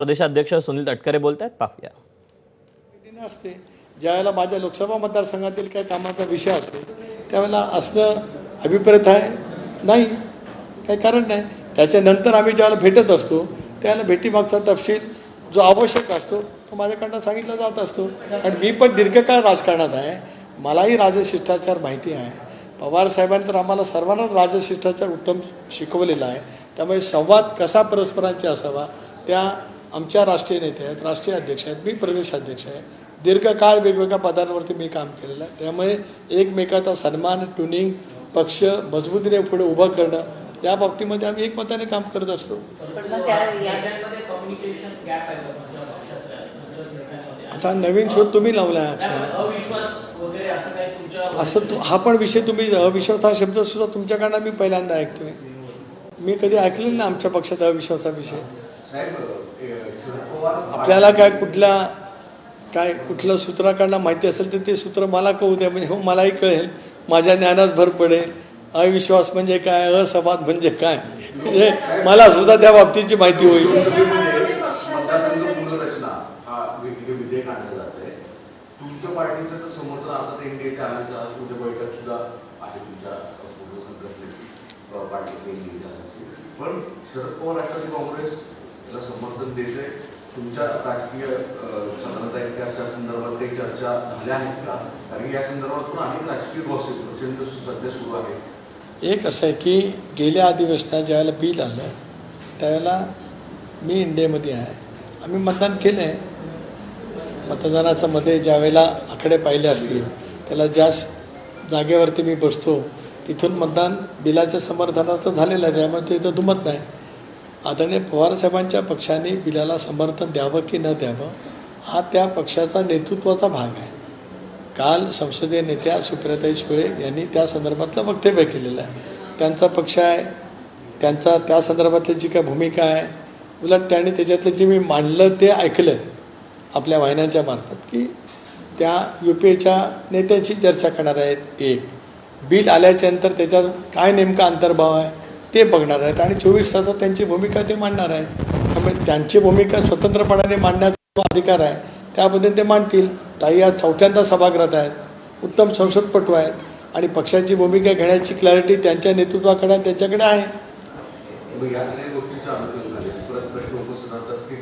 प्रदेशाध्यक्ष सुनील तटकरे बोलत आहेत, पाहूया. असते ज्यावेळेला माझ्या लोकसभा मतदारसंघातील काही कामाचा विषय असेल त्यावेळेला असणं अभिप्रेत आहे नाही, काही कारण नाही. त्याच्यानंतर आम्ही ज्यावेळेला भेटत असतो त्यावेळेला भेटीमागचा तपशील जो आवश्यक असतो तो माझ्याकडनं सांगितला जात असतो. कारण मी पण दीर्घकाळ राजकारणात आहे, मलाही राजशिष्टाचार माहिती आहे. पवार साहेबांनी तर आम्हाला सर्वांनाच राजशिष्टाचार उत्तम शिकवलेला आहे. त्यामुळे संवाद कसा परस्परांचे असावा त्या आमच्या राष्ट्रीय नेते आहेत, राष्ट्रीय अध्यक्ष आहेत, मी प्रदेशाध्यक्ष आहे. दीर्घकाळ वेगवेगळ्या पदांवरती मी काम केलेलं आहे. त्यामुळे एकमेकाचा सन्मान, ट्युनिंग, पक्ष मजबूतीने पुढे उभं करणं या बाबतीमध्ये आम्ही एकमताने काम करत असतो. आता नवीन शोध तुम्ही लावला असं हा पण विषय तुम्ही अविश्वास हा शब्द सुद्धा तुमच्याकडनं मी पहिल्यांदा ऐकतोय. मी कधी ऐकलेलं ना आमच्या पक्षात अविश्वासा विषय. आपल्याला काय कुठलं सूत्राकडनं माहिती असेल तर ते सूत्र मला कळू द्या, म्हणजे हो मलाही कळेल, माझ्या ज्ञानात भर पडेल. अविश्वास म्हणजे काय, असंवाद म्हणजे काय, म्हणजे मला सुद्धा त्या बाबतीची माहिती होईल. तुमच्या पार्टीचं तर समर्थन आता एनडीएच्या आधीचा बैठक सुद्धा आहे तुमच्या पार्टीची, पण शरद पवार राष्ट्रवादी काँग्रेस याला समर्थन देते. तुमच्या राजकीय साधारणतः इतिहासा संदर्भात काही चर्चा झाल्या आहेत का? कारण या संदर्भात पण अनेक राजकीय गॉसिप प्रचंड सध्या सुरू आहे. एक असं आहे की गेल्या अधिवेशनात ज्यावेळेला बिल आलं त्यावेळेला मी इंडियामध्ये आहे, आम्ही मतदान केलं आहे. मतदानाचा मध्ये ज्या वेळेला आकडे पाहिले असतील त्याला ज्या जागेवरती मी बसतो तिथून मतदान बिलाच्या समर्थनार्थ झालेलं आहे, त्यामुळे ते इथं दुमत नाही. आदरणीय पवारसाहेबांच्या पक्षाने बिलाला समर्थन द्यावं की न द्यावं हा त्या पक्षाचा नेतृत्वाचा भाग आहे. काल संसदीय नेत्या सुप्रियाताई सुळे यांनी त्या संदर्भातलं वक्तव्य केलेलं आहे. त्यांचा पक्ष आहे, त्यांचा त्या संदर्भातली जी काय भूमिका आहे, उलट त्यांनी त्याच्यातलं जे मी मांडलं ते ऐकलं आपल्या वाहिन्यांच्या मार्फत की त्या UPAच्या नेत्यांची चर्चा करणार आहेत. एक बिल आल्याच्यानंतर त्याच्यात काय नेमका अंतर्भाव आहे ते बघणार आहेत आणि 24 तासात त्यांची भूमिका ते मांडणार आहेत. त्यामुळे त्यांची भूमिका स्वतंत्रपणाने मांडण्याचा अधिकार आहे, त्याबद्दल ते मांडतील. ताई आज 4थ्यांदा सभागृहात आहेत, उत्तम संसदपटू आहेत आणि पक्षाची भूमिका घेण्याची क्लॅरिटी त्यांच्या नेतृत्वाकडे त्यांच्याकडे आहे. या सगळ्या गोष्टीच्या अनुषंगाने परत प्रश्न उपस्थित होतात की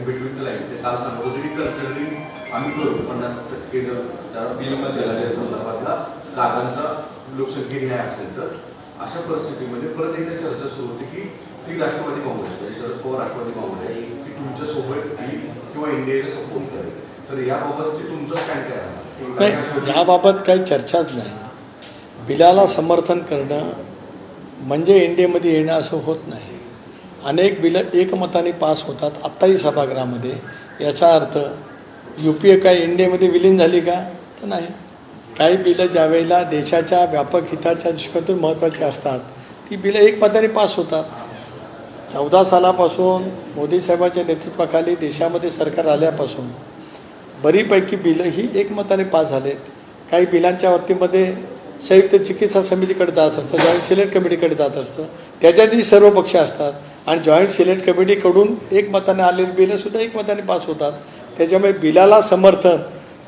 बिटवीन द लाईन ते काल सांगत होते की कन्सिडरिंग आम्ही करू 50% जर त्या बिलमध्ये संदर्भातला कागांचा लोकसंख्येने न्याय असेल तर अशा परिस्थितीमध्ये परत एकदा चर्चा सुरू होती की ती राष्ट्रवादी काँग्रेस शरद पवार राष्ट्रवादी काँग्रेस की तुमच्यासोबत येईल किंवा इंडियाला सपोर्ट करेल. तर याबाबतची तुमचं स्टँड काय आहे? याबाबत काही चर्चाच नाही. बिलाला समर्थन करणं म्हणजे इंडियामध्ये येणं असं होत नाही. अनेक बिलं एकमताने पास होतात आत्ताही सभागृहामध्ये. याचा अर्थ UPA काय इंडियामध्ये विलीन झाली का? तर नाही. काही बिलं ज्यावेळेला देशाच्या व्यापक हिताच्या दृष्टीकोनातून महत्त्वाची असतात ती बिलं एकमताने पास होतात. 14 सालापासून मोदी साहेबांच्या नेतृत्वाखाली देशामध्ये सरकार आल्यापासून बरीपैकी बिलं ही एकमताने पास झालेत. काही बिलांच्या बाबतीमध्ये संयुक्त चिकित्सा समितीकडे जात असतं, जॉईंट सिलेक्ट कमिटीकडे जात असतं, त्याच्यातही सर्व पक्ष असतात आणि जॉईंट सिलेक्ट कमिटीकडून एकमताने आलेली बिलं सुद्धा एकमताने पास होतात. त्याच्यामुळे बिलाला समर्थन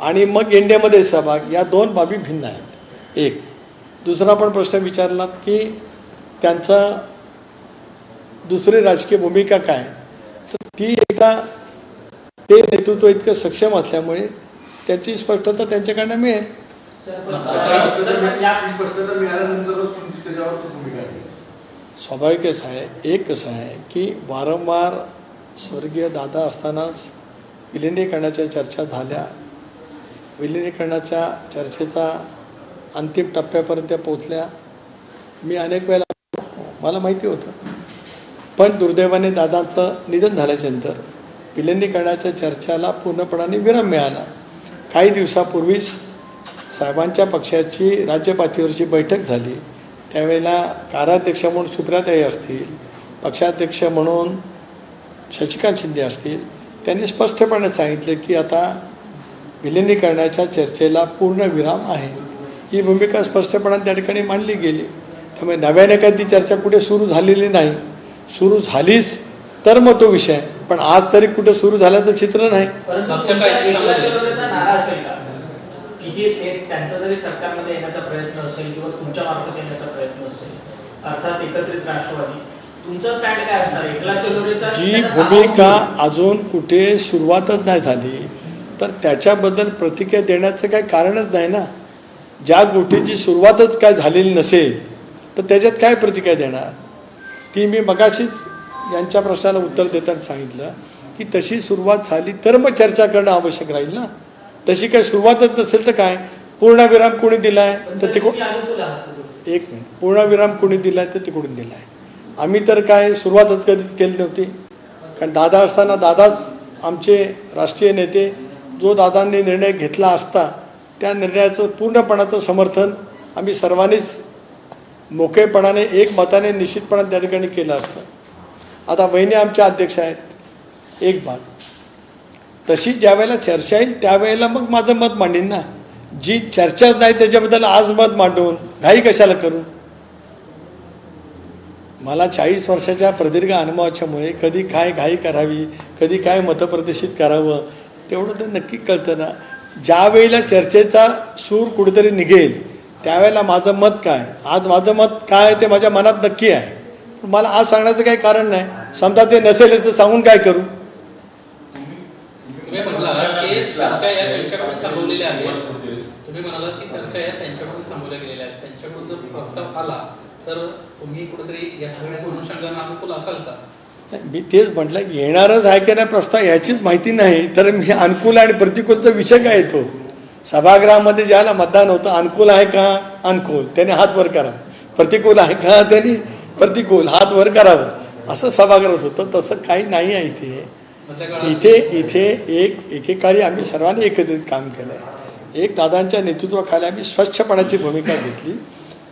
आणि मग इंडियामध्ये सहभाग या दोन बाबी भिन्न आहेत. एक दुसरा पण प्रश्न विचारलात की त्यांचा दुसरी राजकीय भूमिका काय, तर ती एकदा ते नेतृत्व इतकं सक्षम असल्यामुळे त्याची स्पष्टता त्यांच्याकडनं मिळेल. स्वाभाविकच आहे. एक कसं आहे की वारंवार स्वर्गीय दादा असतानाच विलिनीकरणाच्या चर्चा झाल्या. विलिनीकरणाच्या चर्चेचा अंतिम टप्प्यापर्यंत पोहोचल्या. मी अनेक वेळेला मला माहिती होतं, पण दुर्दैवाने दादांचं निधन झाल्याच्यानंतर विलिनीकरणाच्या चर्चेला पूर्णपणाने विराम मिळाला. काही दिवसापूर्वीच साहेबांच्या पक्षाची राज्य पातळीवरची बैठक झाली. त्यावेळेला कार्याध्यक्ष म्हणून सुप्रियाताई असतील, पक्षाध्यक्ष म्हणून शशिकांत शिंदे असतील, त्यांनी स्पष्टपणे सांगितले की आता विलिनीकरणाच्या चर्चेला पूर्ण विराम आहे. ही भूमिका स्पष्टपणे त्या ठिकाणी मांडली गेली. त्यामुळे नव्याने काही ती चर्चा कुठे सुरू झालेली नाही. सुरू झालीच तर मग तो विषय पण आज तरी कुठं सुरू झाल्याचं चित्र नाही. एकला चलोरेचा नारा असेल का की ते त्यांचा जरी सरकारमध्ये येण्याचा प्रयत्न असेल किंवा तुमच्या मार्फत येण्याचा प्रयत्न असेल, अर्थात एकत्रित राष्ट्रवादी, तुमचं स्टँड काय असणार? एकला चलोरेचा जी भूमिका अजून कुठे सुरुवातच नाही झाली तर त्याच्याबद्दल प्रतिक्रिया देण्याचं काही कारणच नाही ना. ज्या गोष्टीची सुरुवातच काय झालेली नसेल तर त्याच्यात काय प्रतिक्रिया देणार? ती मी मगाशीच यांच्या प्रश्नाला उत्तर देताना सांगितलं की तशी सुरुवात झाली तर मग चर्चा करणं आवश्यक राहील ना. तशी काही सुरुवातच नसेल तर काय? पूर्णविराम कोणी दिलाय तर ते एक मिनिट, पूर्णविराम कोणी दिलाय तर तिकडून दिलाय. आम्ही तर काय सुरुवातच कधीच केली नव्हती. कारण दादा असताना दादाच आमचे राष्ट्रीय नेते, जो दादांनी निर्णय घेतला असता त्या निर्णयाचं पूर्णपणाचं समर्थन आम्ही सर्वांनीच मोकळेपणाने एकमताने निश्चितपणाने त्या ठिकाणी केलं असतं. आता वहिनी आमच्या अध्यक्ष आहेत, एक भाग. तशी ज्यावेळेला चर्चा येईल त्यावेळेला मग माझं मत मांडीन ना. जी चर्चाच नाही त्याच्याबद्दल आज मत मांडून घाई कशाला करू? मला 40 वर्षाच्या प्रदीर्घ अनुभवाच्यामुळे कधी काय घाई करावी, कधी काय मतप्रदर्शित करावं तेवढं तर नक्की कळतं ना. ज्या वेळेला चर्चेचा सूर कुठेतरी निघेल त्यावेळेला माझं मत काय, आज माझं मत काय ते माझ्या मनात नक्की आहे. मला आज सांगण्याचं काही कारण नाही. समजा ते नसेल तर सांगून काय करू? तुम्ही म्हणालात की चर्चा या त्यांच्याकडून थांबवलेल्या आहेत. तुम्ही म्हणालात की चर्चा या त्यांच्याकडून थांबवल्या गेलेल्या आहेत. त्यांच्याकडून जर प्रस्ताव आला तर तुम्ही कुठेतरी या सगळ्या अनुषंगाने अनुकूल असाल का? मी तेच म्हटलं की येणारच आहे की नाही प्रस्ताव याचीच माहिती नाही तर मी अनुकूल आणि प्रतिकूलचा विषय काय येतो? सभागृहामध्ये ज्याला मतदान होतं अनुकूल आहे का अनुकूल त्याने हात वर करा, प्रतिकूल आहे का त्यांनी प्रतिकूल हात वर करावं, असं सभागृहात होतं. तसं काही नाही आहे इथे. इथे एकेकाळी आम्ही सर्वांनी एकत्रित काम केलंय. एक दादांच्या नेतृत्वाखाली आम्ही स्वच्छपणाची भूमिका घेतली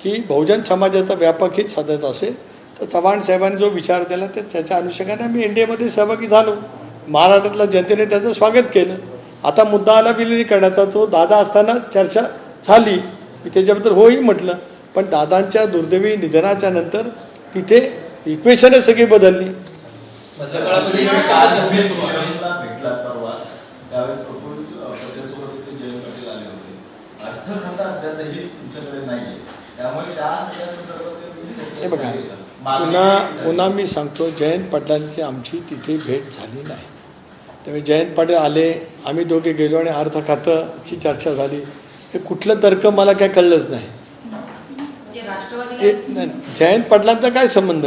की बहुजन समाजाचा व्यापक हित साधायचा असेल तर चव्हाण साहेबांनी जो विचार दिला तर त्याच्या अनुषंगाने आम्ही एनडीएमध्ये सहभागी झालो. महाराष्ट्रातल्या जनतेने त्याचं स्वागत केलं. आता मुद्दा आला विलिनीकरणाचा, तो दादा असताना चर्चा झाली, मी त्याच्याबद्दल होही म्हटलं. पण दादांच्या दुर्दैवी निधनाच्या नंतर तिथे इक्वेशनच सगळी बदलली. भेटला परवा त्यावेळेस प्रफुल्ल पटेलसोबत ते जयंत पाटील आले होते. अर्थखाता अद्यापही तुमच्याकडे नाहीये, त्यामुळे त्या हे बघा, पुन्हा मी सांगतो, जयंत पाटलांची आमची तिथे भेट झाली नाही. त्यामुळे जयंत पाटील आले, आम्ही दोघे गेलो आणि अर्थखात्याची चर्चा झाली. हे कुठलं तर्क मला काय कळलंच नाही. जयंत पाटलांचा काय संबंध?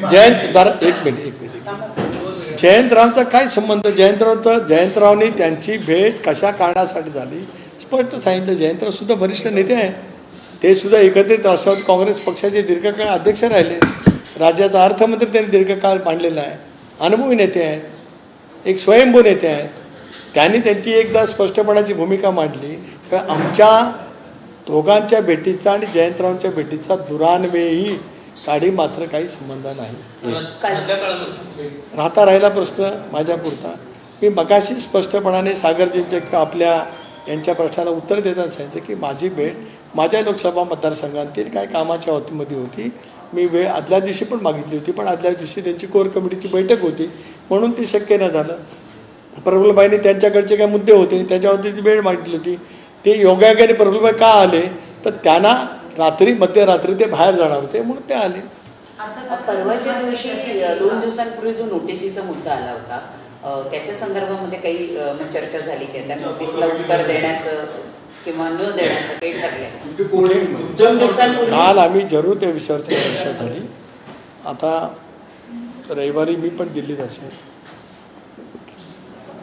एक मिनिट जयंतरावचा काय संबंध? जयंतरावनी त्यांची भेट कशा कारणासाठी झाली स्पष्ट सांगितलं. जयंतराव सुद्धा वरिष्ठ नेते आहेत. ते सुद्धा एकत्रित राष्ट्रवादी काँग्रेस पक्षाचे दीर्घकाळ अध्यक्ष राहिले. राज्याचा अर्थमंत्री त्यांनी दीर्घकाळ मांडलेला आहे. अनुभवी नेते आहेत, एक स्वयंभू नेते आहेत. त्यांनी त्यांची एकदा स्पष्टपणाची भूमिका मांडली. तर आमच्या दोघांच्या भेटीचा आणि जयंतरावांच्या भेटीचा दुरान्वेही काढी मात्र काही संबंध नाही. राहता राहिला प्रश्न माझ्यापुरता. मी मगाशी स्पष्टपणाने सागरजींच्या किंवा आपल्या यांच्या प्रश्नाला उत्तर देताना सांगितलं की माझी भेट माझ्या लोकसभा मतदारसंघातील काय कामाच्या बाबतीमध्ये होती. मी वेळ आदल्या दिवशी पण मागितली होती, पण आदल्या दिवशी त्यांची कोर कमिटीची बैठक होती म्हणून ती शक्य न झालं. प्रफुल्लबाईंनी त्यांच्याकडचे काय मुद्दे होते त्याच्यावरती ती वेळ मागितली होती. ते योगायोगाने प्रफुल्लबाई का आले तर त्यांना रात्री मध्यरात्री ते बाहेर जाणार होते म्हणून ते आले. परवाच्या दिवशी 2 दिवसांपूर्वी जो नोटिसीचा मुद्दा आला होता त्याच्या संदर्भामध्ये काही चर्चा झाली की त्या नोटीसला उत्तर देण्याचं किंवा न देण्याचं काही ठरलं? 2 दिवसांपूर्वी काल आम्ही जरूर त्या विषयावरती चर्चा झाली. आता रविवारी मी पण दिल्लीत असेल,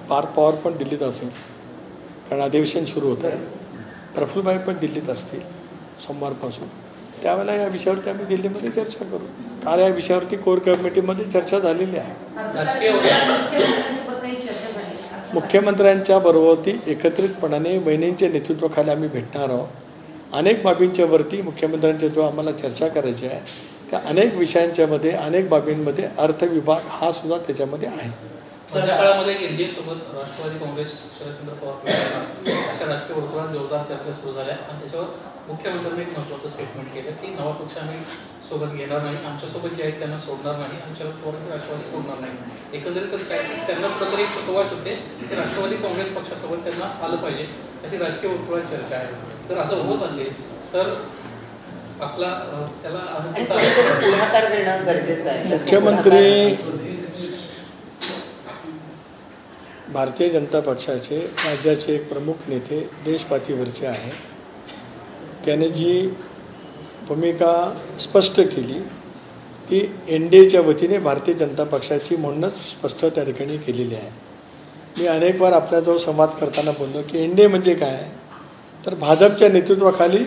पार्थ पवार पण दिल्लीत असेल कारण अधिवेशन सुरू होतं आहे. प्रफुल्लबाई पण दिल्लीत असतील सोमवारपासून. त्यावेळेला या विषयावरती आम्ही दिल्लीमध्ये चर्चा करू. काल या विषयावरती कोर कमिटीमध्ये चर्चा झालेली आहे. मुख्यमंत्र्यांच्या बरोबरती एकत्रितपणाने वहिनींच्या नेतृत्वाखाली आम्ही भेटणार आहोत. अनेक बाबींच्या वरती मुख्यमंत्र्यांच्या जो आम्हाला चर्चा करायची आहे त्या अनेक विषयांच्या मध्ये अनेक बाबींमध्ये अर्थ विभाग हा सुद्धा त्याच्यामध्ये आहे. सध्या काळामध्ये एनडीए सोबत राष्ट्रवादी काँग्रेस शरदचंद्र पवार अशा राजकीय वर्तुळात जोरदार चर्चा सुरू झाल्या आणि त्याच्यावर मुख्यमंत्र्यांनी एक महत्त्वाचं स्टेटमेंट केलं की नवा पक्ष आम्ही सोबत घेणार नाही, आमच्यासोबत जे आहेत त्यांना सोडणार नाही आणि शरद पवारांची राष्ट्रवादी सोडणार नाही. एकंदरीतच काय की त्यांना कुठंतरी एक सुतोवाच होते की राष्ट्रवादी काँग्रेस पक्षासोबत त्यांना आलं पाहिजे अशी राजकीय वर्तुळात चर्चा आहे. तर असं होत असेल तर आपला त्याला आणि कोणीतरी पुढाकार देणं गरजेचं आहे. मुख्यमंत्री भारतीय जनता पक्षाचे राज्याचे एक प्रमुख नेते देशपातळीवरचे आहे. त्याने जी भूमिका स्पष्ट केली ती एनडीएच्या वतीने भारतीय जनता पक्षाची म्हणूनच स्पष्ट त्या ठिकाणी केलेली आहे. मी अनेक वार आपल्याजवळ संवाद करताना बोललो की एनडीए म्हणजे काय, तर भाजपच्या नेतृत्वाखाली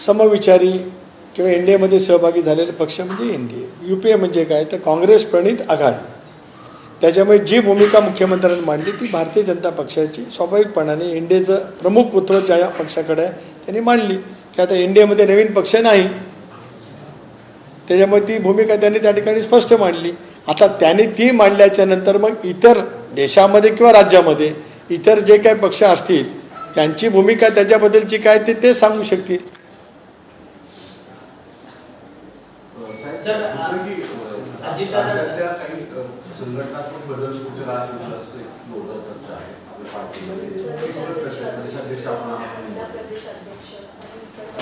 समविचारी किंवा एनडीएमध्ये सहभागी झालेले पक्ष म्हणजे एनडीए. यूपीए म्हणजे काय, तर काँग्रेस प्रणित आघाडी. त्याच्यामुळे जी भूमिका मुख्यमंत्र्यांनी मांडली ती भारतीय जनता पक्षाची स्वाभाविकपणाने एनडीएचं प्रमुख पुत्र ज्या पक्षाकडे आहे त्यांनी मांडली की आता एनडीएमध्ये नवीन पक्ष नाही. त्याच्यामुळे ती भूमिका त्यांनी त्या ठिकाणी स्पष्ट मांडली. आता त्यांनी ती मांडल्याच्या नंतर मग इतर देशामध्ये किंवा राज्यामध्ये इतर जे काही पक्ष असतील त्यांची भूमिका त्याच्याबद्दलची काय ते सांगू शकतील. राज्यातल्या काही संघटनात्मक बदल कुठे राहतील असं एक जोरदार चर्चा आहे आपल्या पार्टीमध्ये. प्रदेशाध्यक्ष आपण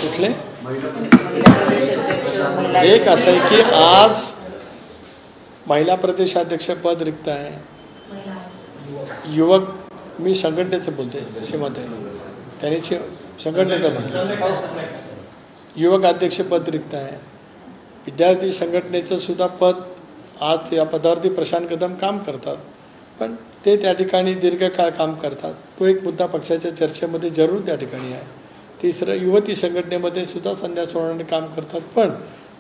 कुठले महिला एक असं आहे की आज महिला प्रदेशाध्यक्ष पद रिक्त आहे. युवक मी संघटनेचं बोलते सीमाताई त्यांनी संघटनेचं म्हटलं युवक अध्यक्ष पद रिक्त आहे. विद्यार्थी संघटनेचं सुद्धा पद आज या पदावरती प्रशांत कदम काम करतात पण ते त्या ठिकाणी दीर्घकाळ काम करतात. तो एक मुद्दा पक्षाच्या चर्चेमध्ये जरूर त्या ठिकाणी आहे. तिसरं युवती संघटनेमध्ये सुद्धा संध्या सोडणारे काम करतात पण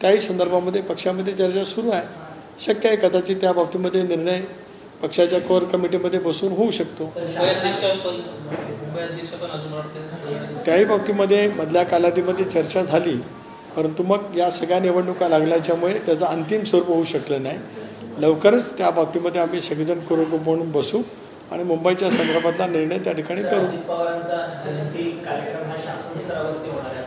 त्याही संदर्भामध्ये पक्षामध्ये चर्चा सुरू आहे. शक्य आहे कदाचित त्या बाबतीमध्ये निर्णय पक्षाच्या कोर कमिटीमध्ये बसून होऊ शकतो. त्याही बाबतीमध्ये मधल्या कालावधीमध्ये चर्चा झाली परंतु मग या सगळ्या निवडणुका लागल्याच्यामुळे त्याचं अंतिम स्वरूप होऊ शकलं नाही. लवकरच त्या बाबतीमध्ये आम्ही सगळेजण कुरुकू म्हणून बसू आणि मुंबईच्या संदर्भातला निर्णय त्या ठिकाणी करू. अजित पवारांचा जयंती कार्यक्रम हा शासन स्तरावरती होणार आहे.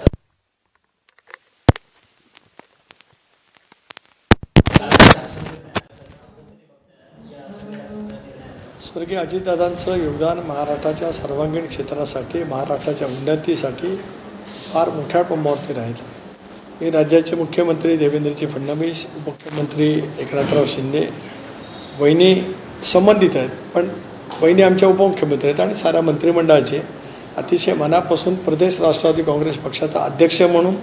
स्वर्गीय अजितदादांचं योगदान महाराष्ट्राच्या सर्वांगीण क्षेत्रासाठी महाराष्ट्राच्या उन्नतीसाठी फार मोठ्या प्रमाणावरती राहील. हे राज्याचे मुख्यमंत्री देवेंद्रजी फडणवीस, उपमुख्यमंत्री एकनाथराव शिंदे वहिनी संबंधित आहेत पण वहिनी आमच्या उपमुख्यमंत्री आहेत आणि साऱ्या मंत्रिमंडळाचे अतिशय मनापासून प्रदेश राष्ट्रवादी काँग्रेस पक्षाचा अध्यक्ष म्हणून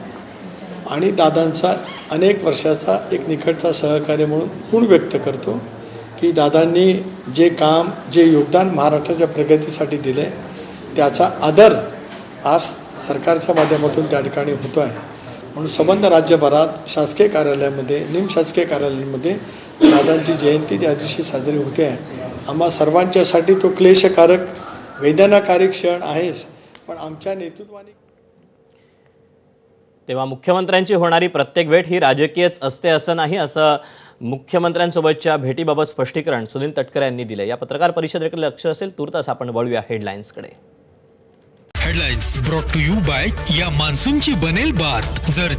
आणि दादांचा अनेक वर्षाचा एक निकटचा सहकार्य म्हणून ऋण व्यक्त करतो की दादांनी जे काम जे योगदान महाराष्ट्राच्या प्रगतीसाठी दिले त्याचा आदर आज सरकारच्या माध्यमातून त्या ठिकाणी होतो आहे. म्हणून संबंध राज्यभरात शासकीय कार्यालयामध्ये निमशासकीय कार्यालयांमध्ये दादांची जयंती त्या दिवशी साजरी होते आहे. आम्हा सर्वांच्यासाठी तो क्लेशकारक वेदनाकारी क्षण आहेच पण आमच्या नेतृत्वाने तेव्हा मुख्यमंत्र्यांची होणारी प्रत्येक भेट ही राजकीयच असते असं नाही, असं मुख्यमंत्र्यांसोबतच्या भेटीबाबत स्पष्टीकरण सुनील तटकरे यांनी दिले. या पत्रकार परिषदेकडे लक्ष असेल तुर्तास आपण वळूया हेडलाईन्सकडे. Headlines brought to you by या मान्सूनची बनेल बात. जर